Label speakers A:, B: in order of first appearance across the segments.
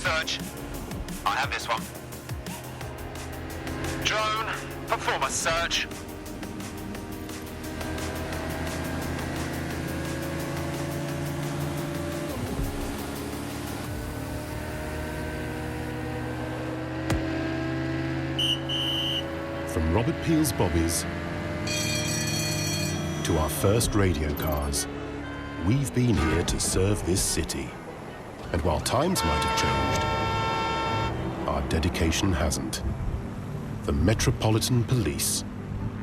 A: search. I have this one. Drone, perform a search.
B: From Robert Peel's Bobbies to our first radio cars, we've been here to serve this city. And while times might have changed, our dedication hasn't. The Metropolitan Police.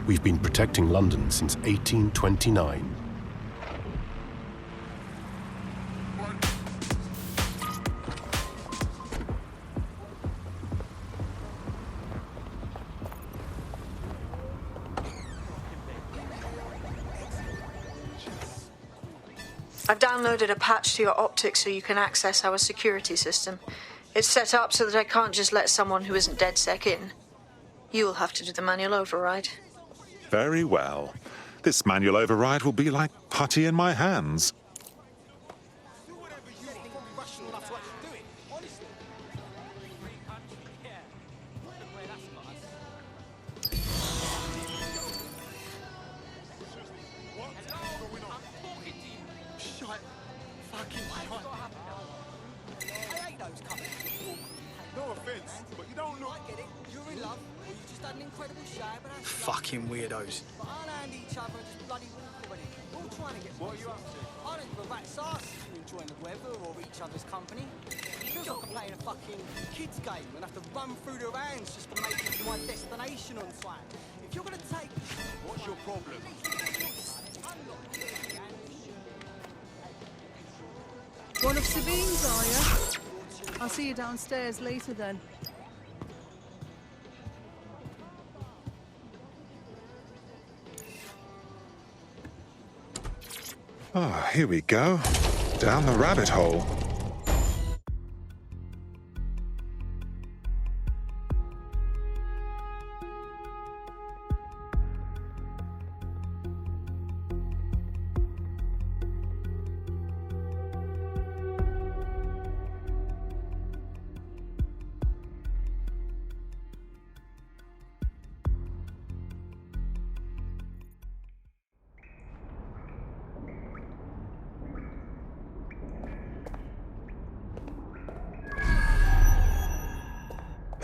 B: We've been protecting London since 1829.
C: I've downloaded a patch to your optics so you can access our security system. It's set up so that I can't just let someone who isn't DedSec in. You'll have to do the manual override.
D: Very well. This manual override will be like putty in my hands.
E: Fucking weirdos.
F: What are you up to? I don't give a rat's arse if you're enjoying the weather or each other's company. It feels like I'm playing a fucking kids game and have to run through the rounds just to make it to my destination on time. If you're gonna take... What's your problem?
G: One of Sabine's, are you? I'll see you downstairs later then.
D: Ah, here we go. Down the rabbit hole.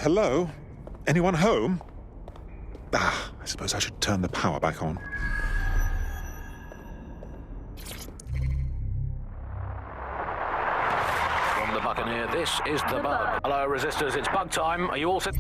D: Hello? Anyone home? Ah, I suppose I should turn the power back on.
H: From the Buccaneer, this is The Bug. Hello, Resistors, it's bug time. Are you all set?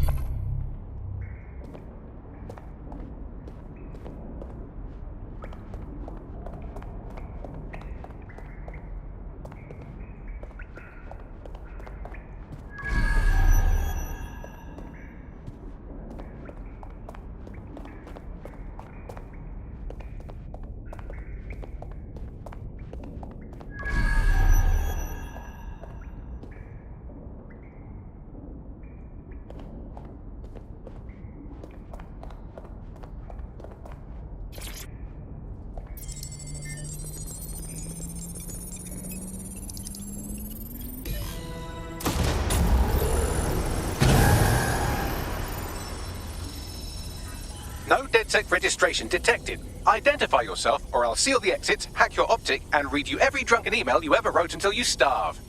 A: No DedSec registration detected. Identify yourself, or I'll seal the exits, hack your optic, and read you every drunken email you ever wrote until you starve.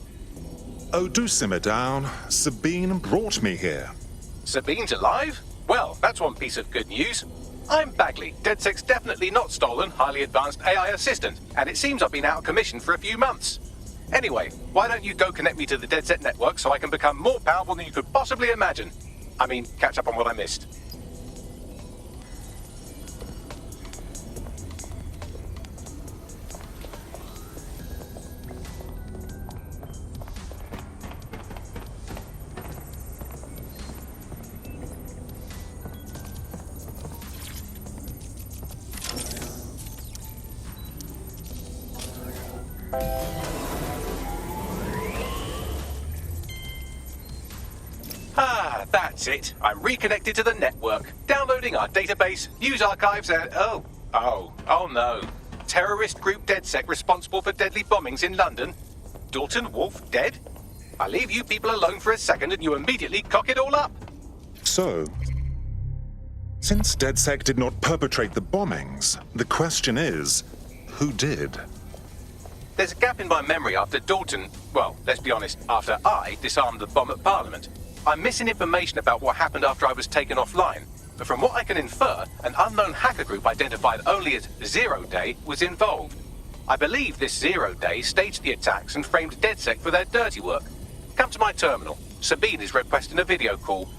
D: Oh, do simmer down. Sabine brought me here.
A: Sabine's alive? Well, that's one piece of good news. I'm Bagley, DedSec's definitely not stolen, highly advanced AI assistant, and it seems I've been out of commission for a few months. Anyway, why don't you go connect me to the DedSec network so I can become more powerful than you could possibly imagine? I mean, catch up on what I missed. Ah, that's it. I'm reconnected to the network, downloading our database, news archives, and oh no. Terrorist group DedSec responsible for deadly bombings in London. Dalton Wolf dead? I leave you people alone for a second and you immediately cock it all up.
D: So, since DedSec did not perpetrate the bombings, the question is, who did?
A: There's a gap in my memory after Dalton, well, let's be honest, after I disarmed the bomb at Parliament. I'm missing information about what happened after I was taken offline. But from what I can infer, an unknown hacker group identified only as Zero Day was involved. I believe this Zero Day staged the attacks and framed DedSec for their dirty work. Come to my terminal. Sabine is requesting a video call.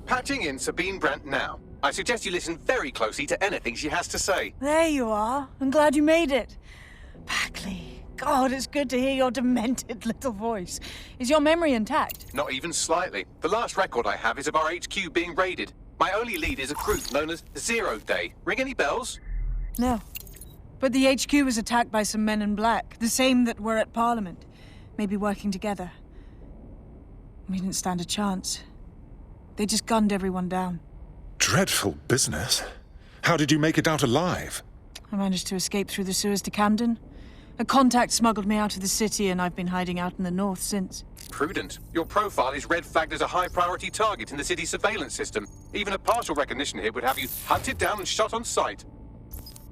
A: Patching in Sabine Brandt now. I suggest you listen very closely to anything she has to say.
G: There you are. I'm glad you made it. Bagley, God, it's good to hear your demented little voice. Is your memory intact?
A: Not even slightly. The last record I have is of our HQ being raided. My only lead is a group known as Zero Day. Ring any bells?
G: No. But the HQ was attacked by some men in black, the same that were at Parliament. Maybe working together. We didn't stand a chance. They just gunned everyone down.
D: Dreadful business. How did you make it out alive?
G: I managed to escape through the sewers to Camden. A contact smuggled me out of the city, and I've been hiding out in the north since.
A: Prudent. Your profile is red flagged as a high-priority target in the city's surveillance system. Even a partial recognition hit would have you hunted down and shot on sight.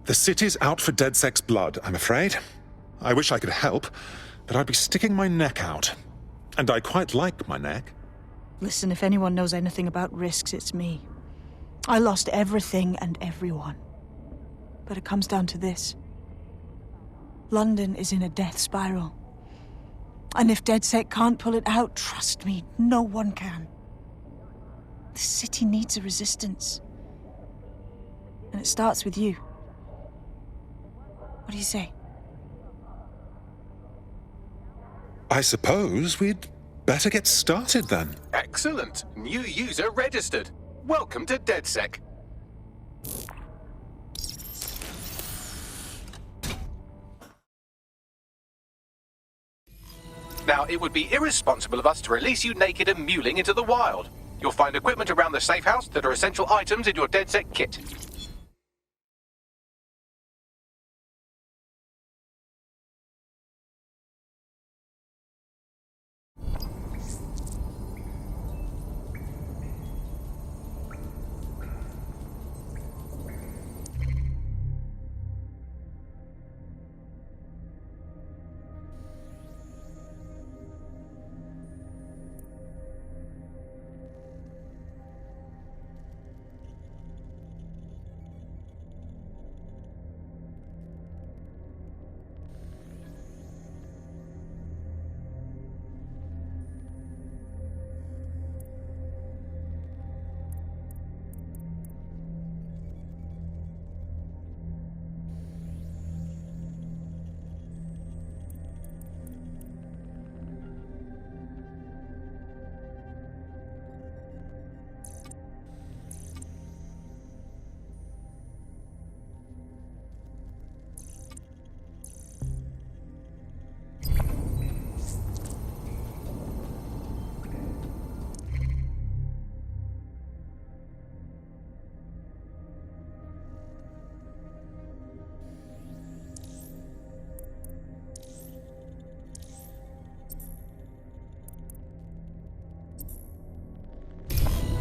D: The city's out for DedSec's blood, I'm afraid. I wish I could help, but I'd be sticking my neck out. And I quite like my neck.
G: Listen, if anyone knows anything about risks, it's me. I lost everything and everyone. But it comes down to this. London is in a death spiral. And if DedSec can't pull it out, trust me, no one can. The city needs a resistance. And it starts with you. What do you say?
D: I suppose we'd better get started then.
A: Excellent. New user registered. Welcome to DedSec. Now, it would be irresponsible of us to release you naked and mewling into the wild. You'll find equipment around the safe house that are essential items in your DedSec kit.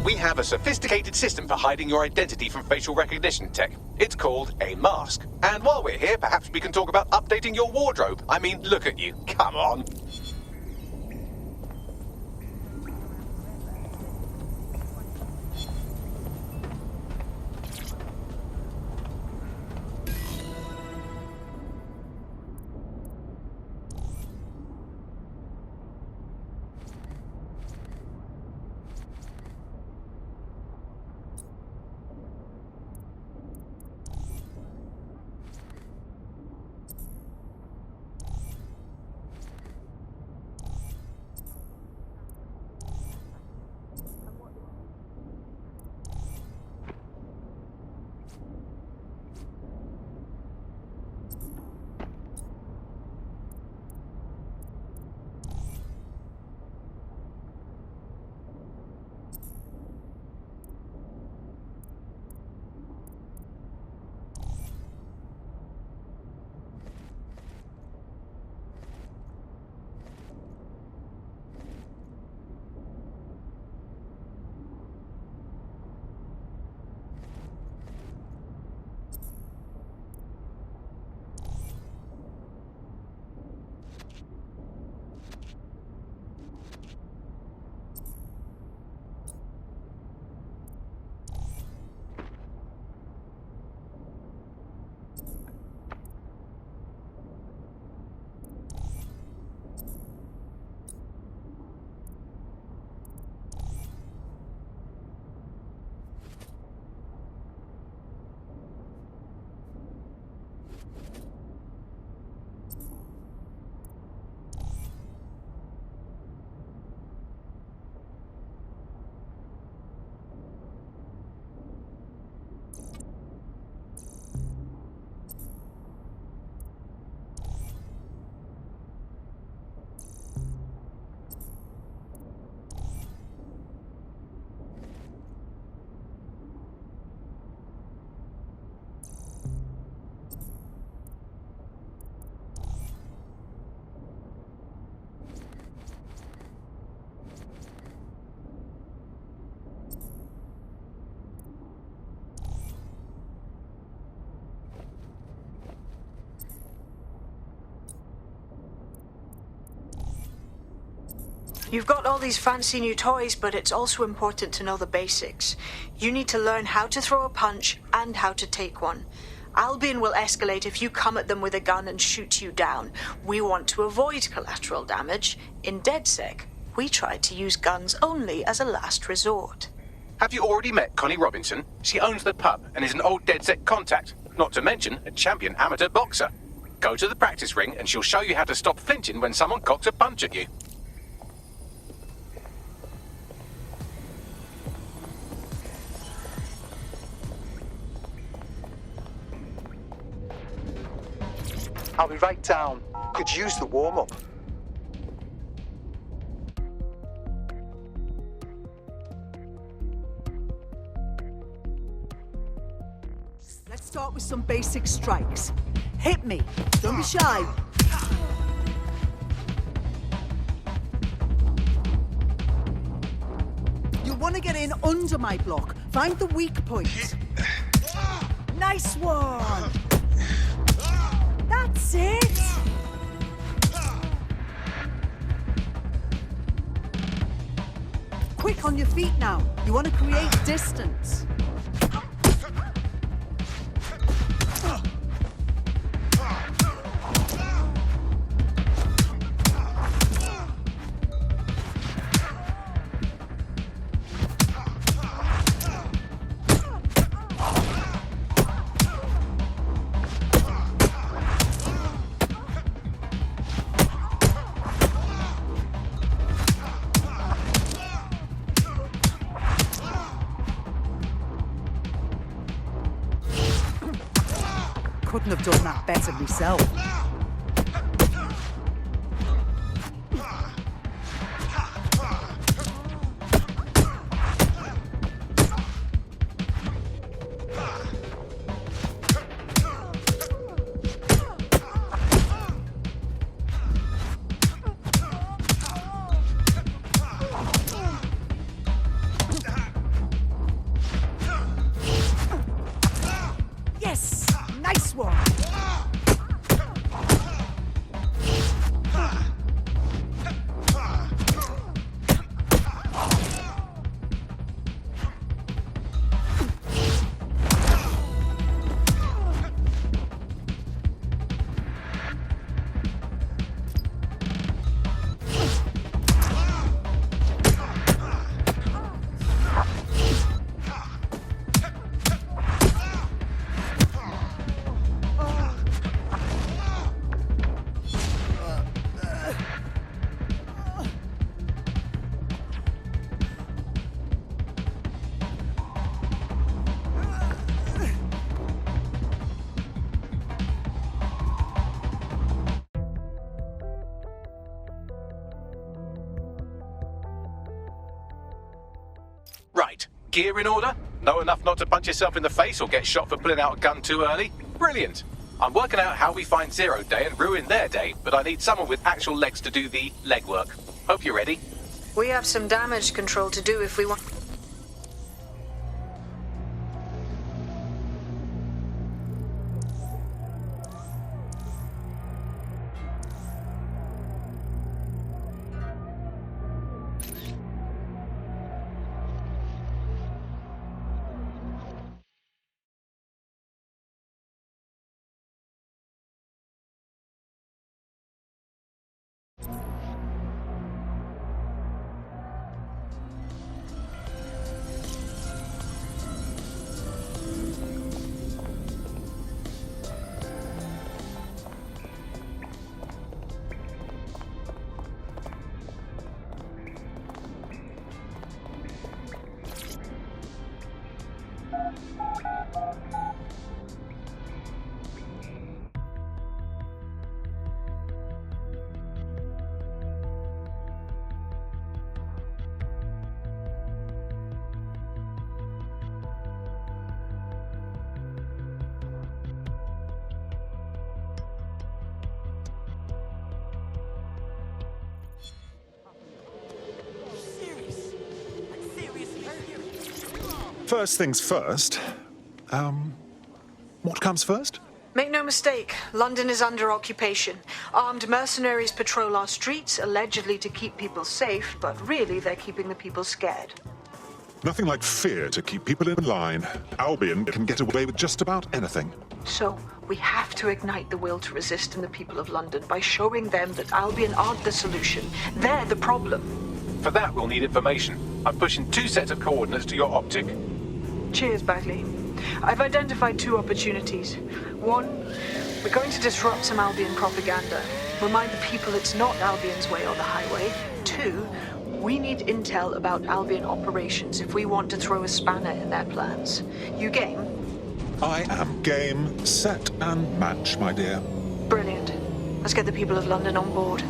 A: We have a sophisticated system for hiding your identity from facial recognition tech. It's called a mask. And while we're here, perhaps we can talk about updating your wardrobe. I mean, look at you. Come on.
C: You've got all these fancy new toys, but it's also important to know the basics. You need to learn how to throw a punch and how to take one. Albion will escalate if you come at them with a gun and shoot you down. We want to avoid collateral damage. In DedSec, we try to use guns only as a last resort.
A: Have you already met Connie Robinson? She owns the pub and is an old DedSec contact, not to mention a champion amateur boxer. Go to the practice ring and she'll show you how to stop flinching when someone cocks a punch at you.
I: I'll be right down. Could use the warm-up.
J: Let's start with some basic strikes. Hit me. Don't be shy. You'll want to get in under my block. Find the weak point. Nice one. That's it! Quick on your feet now. You want to create distance. Couldn't have done that better myself. Yes! Nice one!
A: Right, gear in order? Know enough not to punch yourself in the face or get shot for pulling out a gun too early? Brilliant! I'm working out how we find Zero Day and ruin their day, but I need someone with actual legs to do the legwork. Hope you're ready.
C: We have some damage control to do if we want.
D: First things first. What comes first?
C: Make no mistake, London is under occupation. Armed mercenaries patrol our streets, allegedly to keep people safe, but really they're keeping the people scared.
D: Nothing like fear to keep people in line. Albion can get away with just about anything.
C: So, we have to ignite the will to resist in the people of London by showing them that Albion aren't the solution. They're the problem.
A: For that, we'll need information. I'm pushing 2 sets of coordinates to your optic.
C: Cheers, Bagley. I've identified 2 opportunities. 1, we're going to disrupt some Albion propaganda. Remind the people it's not Albion's way or the highway. 2, we need intel about Albion operations if we want to throw a spanner in their plans. You game?
D: I am game, set, and match, my dear.
C: Brilliant. Let's get the people of London on board.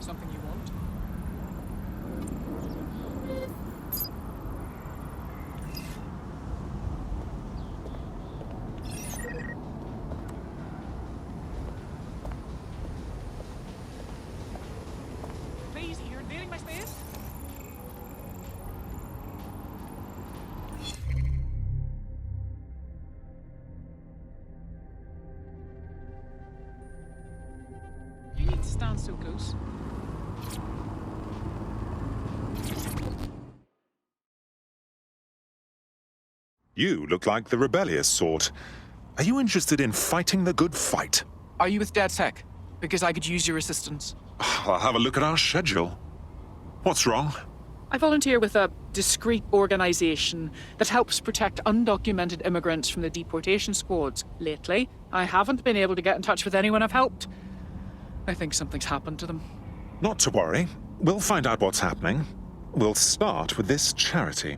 E: Something you want? Please, you're invading my space? You need to stand so close.
D: You look like the rebellious sort. Are you interested in fighting the good fight?
E: Are you with DedSec? Because I could use your assistance.
D: I'll have a look at our schedule. What's wrong?
E: I volunteer with a discreet organization that helps protect undocumented immigrants from the deportation squads. Lately, I haven't been able to get in touch with anyone I've helped. I think something's happened to them.
D: Not to worry. We'll find out what's happening. We'll start with this charity.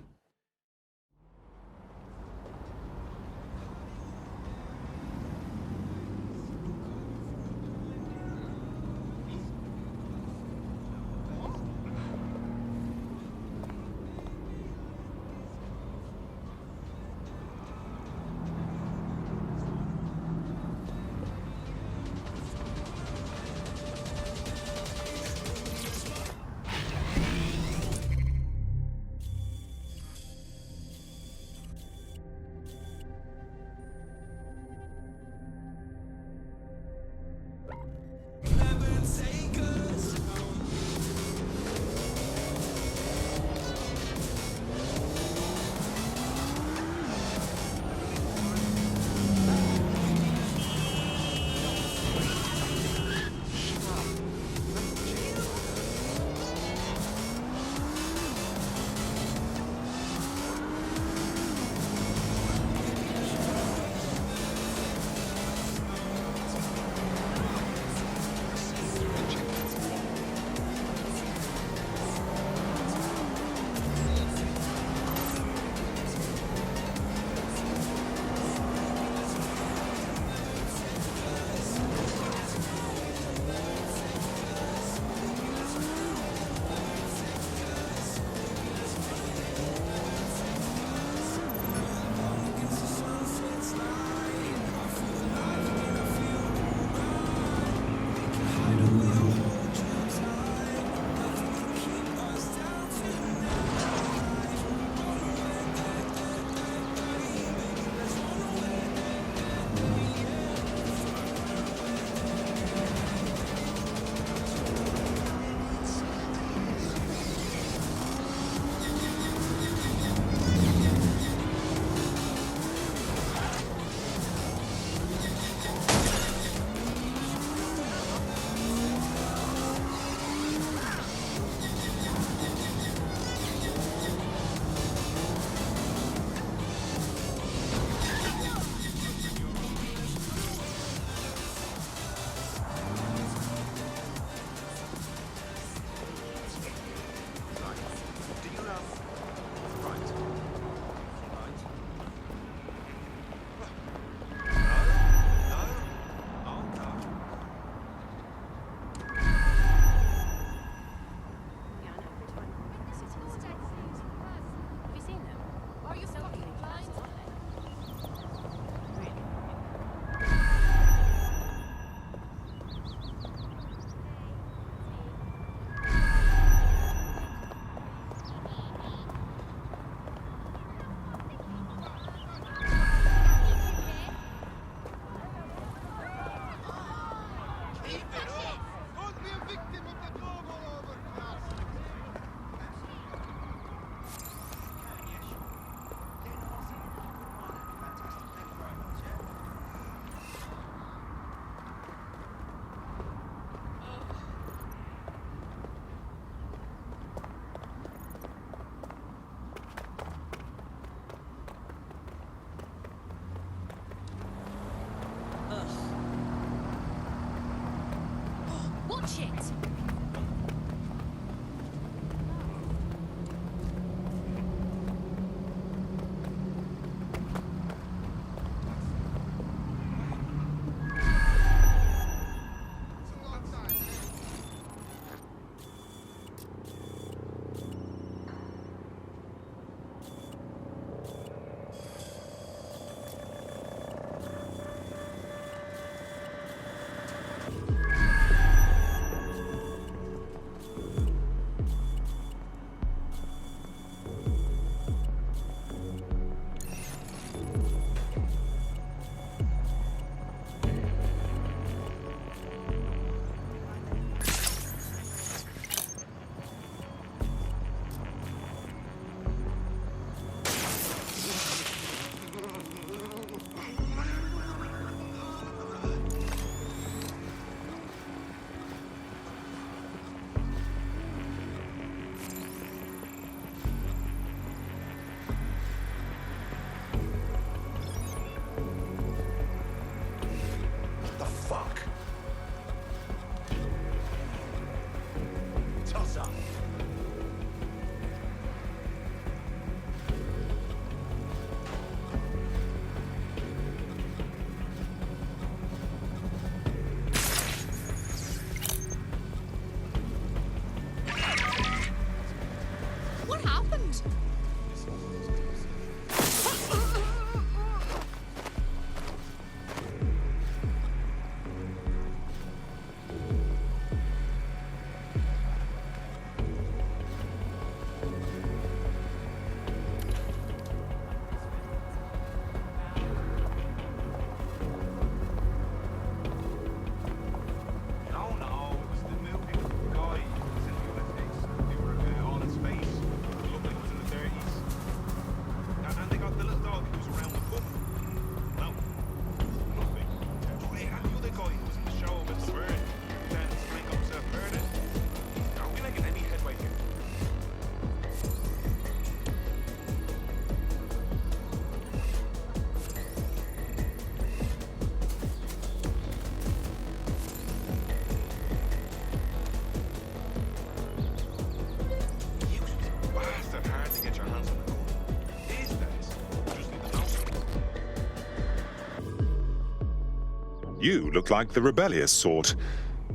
D: You look like the rebellious sort.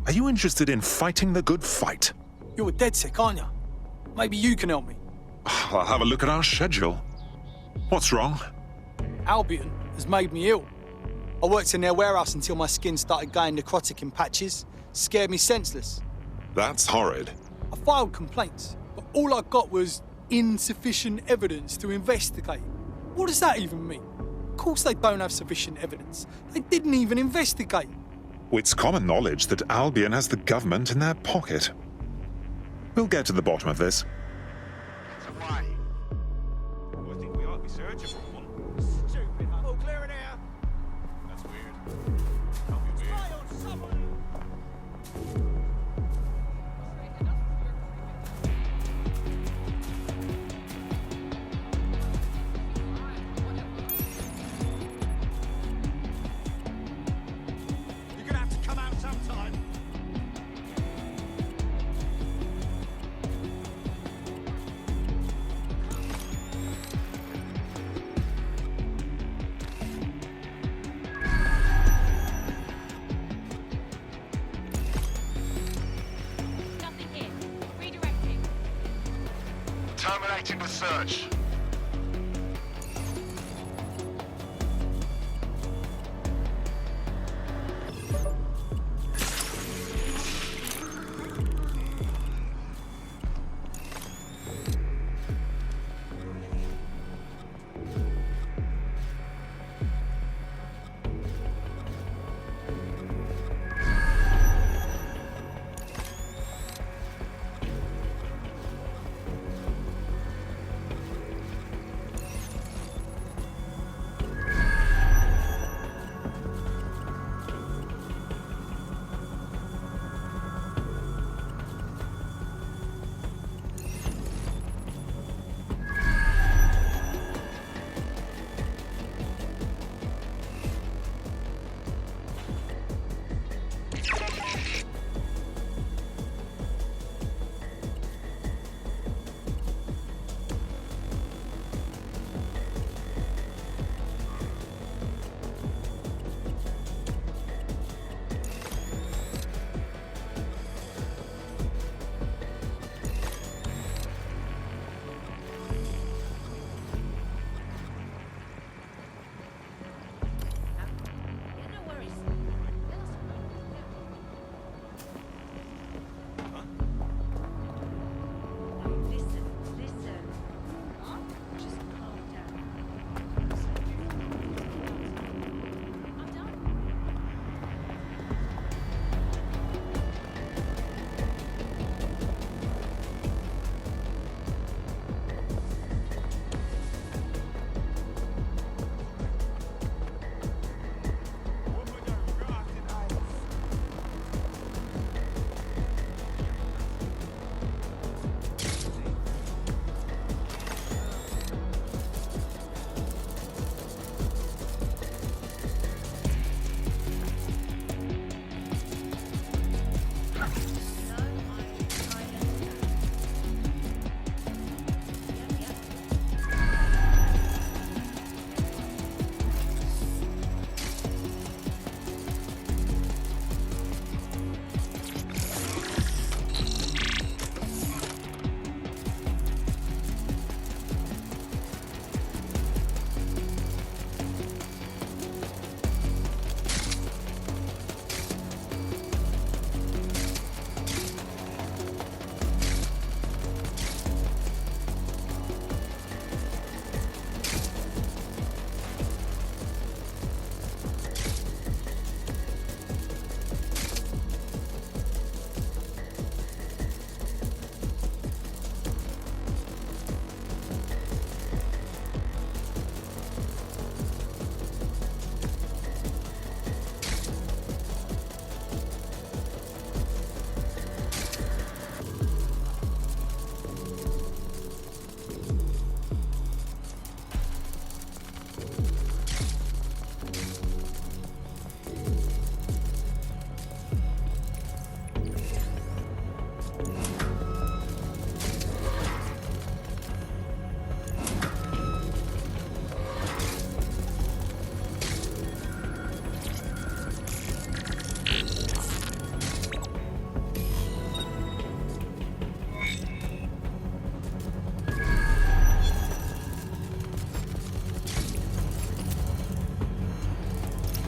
D: Are you interested in fighting the good fight?
F: You're a DedSec, aren't you? Maybe you can help me.
D: I'll have a look at our schedule. What's wrong?
F: Albion has made me ill. I worked in their warehouse until my skin started going necrotic in patches. Scared me senseless.
D: That's horrid.
F: I filed complaints, but all I got was insufficient evidence to investigate. What does that even mean? Of course they don't have sufficient evidence. They didn't even investigate.
D: It's common knowledge that Albion has the government in their pocket. We'll get to the bottom of this.
K: I think we ought to be searching for one. Stupid. Oh, clear it here. That's weird. Can't be weird. You're gonna have to come out sometime.
L: Nothing here. Redirecting.
K: Terminating the search.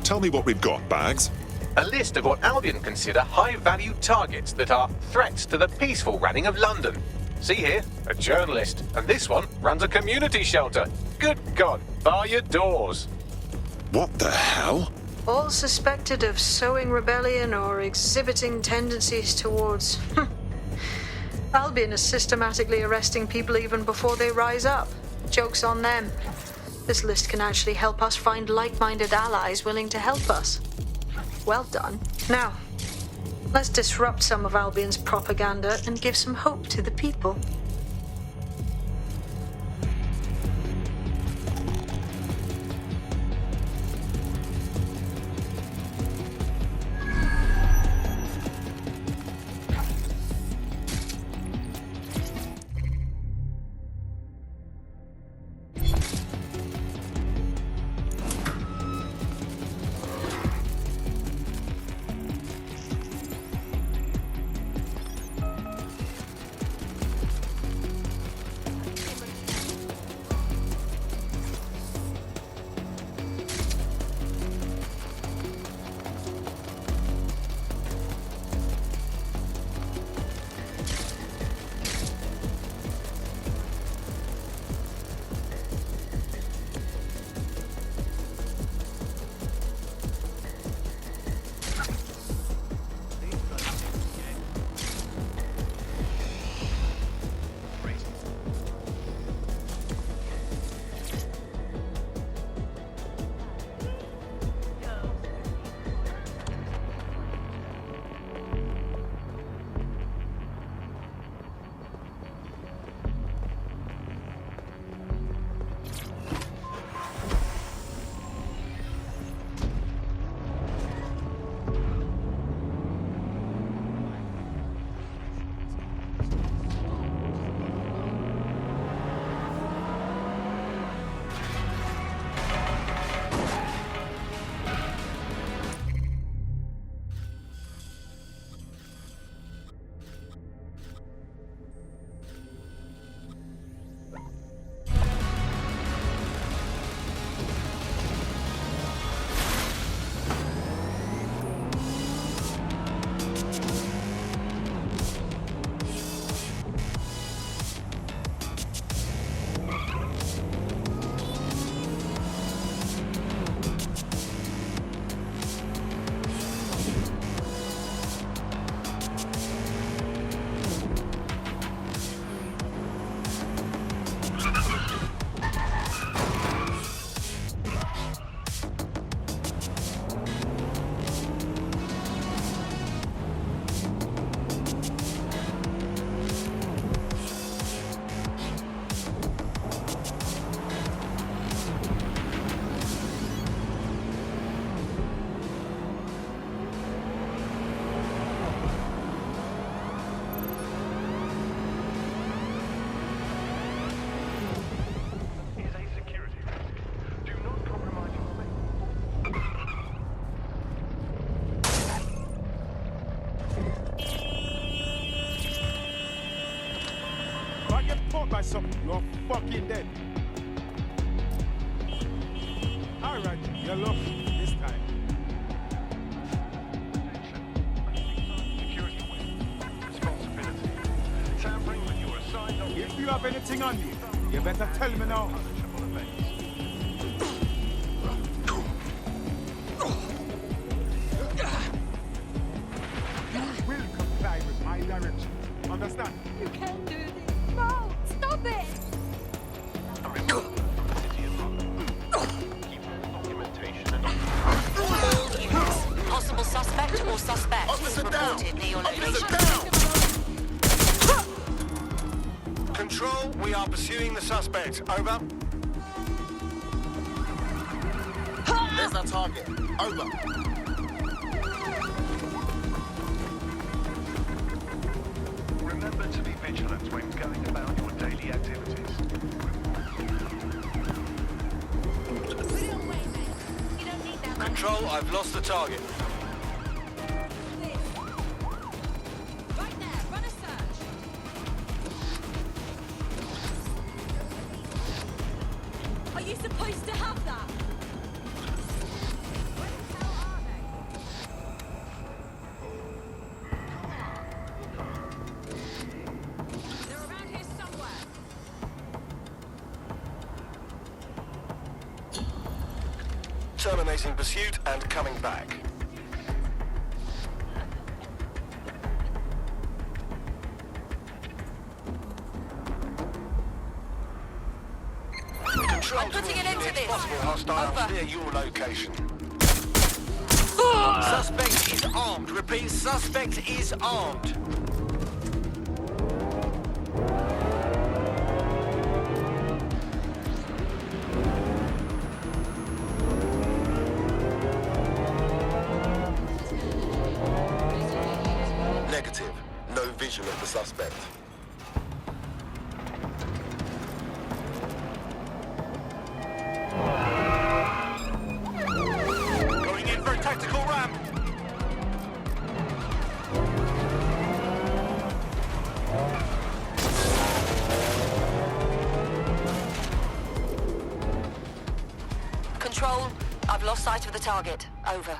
D: Tell me what we've got, Bags.
A: A list of what Albion consider high-value targets that are threats to the peaceful running of London. See here, a journalist, and this one runs a community shelter. Good God, bar your doors.
D: What the hell?
C: All suspected of sowing rebellion or exhibiting tendencies towards... Albion is systematically arresting people even before they rise up. Joke's on them. This list can actually help us find like-minded allies willing to help us. Well done. Now, let's disrupt some of Albion's propaganda and give some hope to the people.
K: By something, you're fucking dead. Alright, you're lucky this time.
M: Security win. Responsibility. Tampering with your assigned object.
K: If you have anything on you, you better tell me now. You will comply with my direction. Understand?
L: You can't do this. No! Stop it!
N: Possible suspect or suspect is reported near your location.
M: Control, we are pursuing the suspect. Over.
O: There's our target. Over.
M: Remember to be vigilant when going about your daily activities. Control, I've lost the target.
L: Right there, run a search. Are you supposed to have that?
M: Terminating pursuit and coming back. Control
N: I'm putting an end to this.
M: possible hostiles
N: Over.
M: near your location.
F: Suspect is armed. Repeat, suspect is armed.
M: Negative. No vision of the suspect. Going in for a tactical ramp.
N: Control, I've lost sight of the target. Over.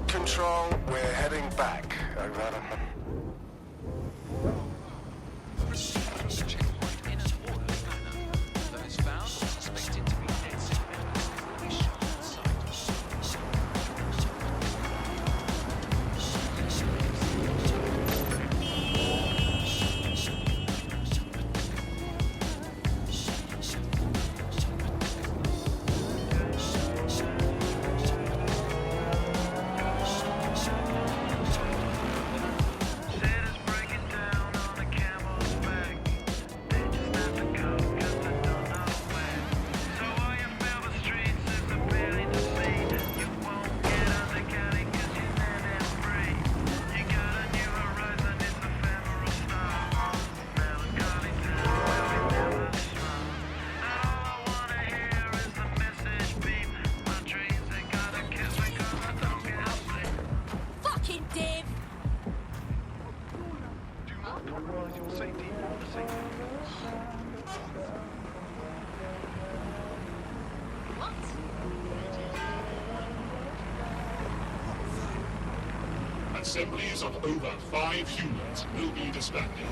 M: Control, we're heading back. Over.
L: Fucking div!
M: Do not compromise your safety or the safety of
P: Assemblies of over 5 humans will be disbanded.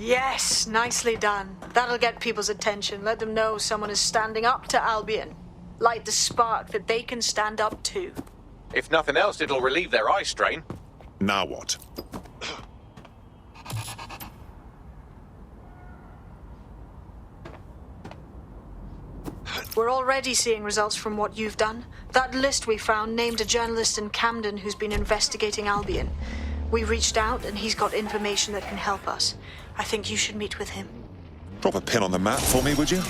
C: Yes, nicely done. That'll get people's attention. Let them know someone is standing up to Albion. Light the spark that they can stand up to.
A: If nothing else, it'll relieve their eye strain.
D: Now what?
C: We're already seeing results from what you've done. That list we found named a journalist in Camden who's been investigating Albion. We reached out and he's got information that can help us. I think you should meet with him.
D: Drop a pin on the map for me, would you?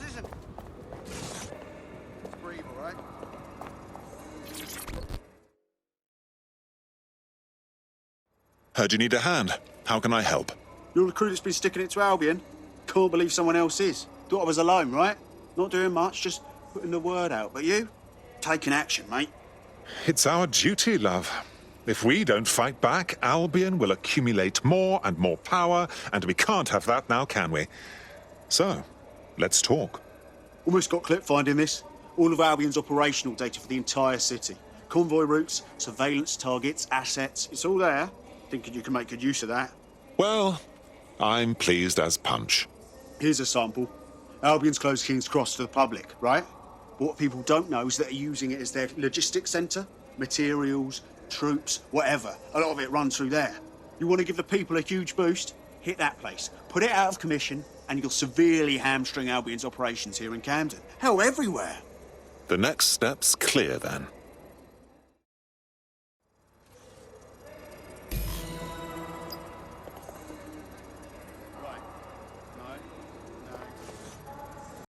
F: Listen. Breathe, all right?
D: Heard you need a hand. How can I help?
Q: You're the crew that's been sticking it to Albion? Can't believe someone else is. Thought I was alone, right? Not doing much, just putting the word out. But you? Taking action, mate.
D: It's our duty, love. If we don't fight back, Albion will accumulate more and more power, and we can't have that now, can we? So, let's talk.
Q: Almost got clip finding this. All of Albion's operational data for the entire city. Convoy routes, surveillance targets, assets. It's all there. Thinking you can make good use of that.
D: Well, I'm pleased as punch.
Q: Here's a sample. Albion's closed King's Cross to the public, right? But what people don't know is that they're using it as their logistics centre. Materials, troops, whatever. A lot of it runs through there. You want to give the people a huge boost? Hit that place. Put it out of commission, and you'll severely hamstring Albion's operations here in Camden. Hell, everywhere.
D: The next step's clear, then.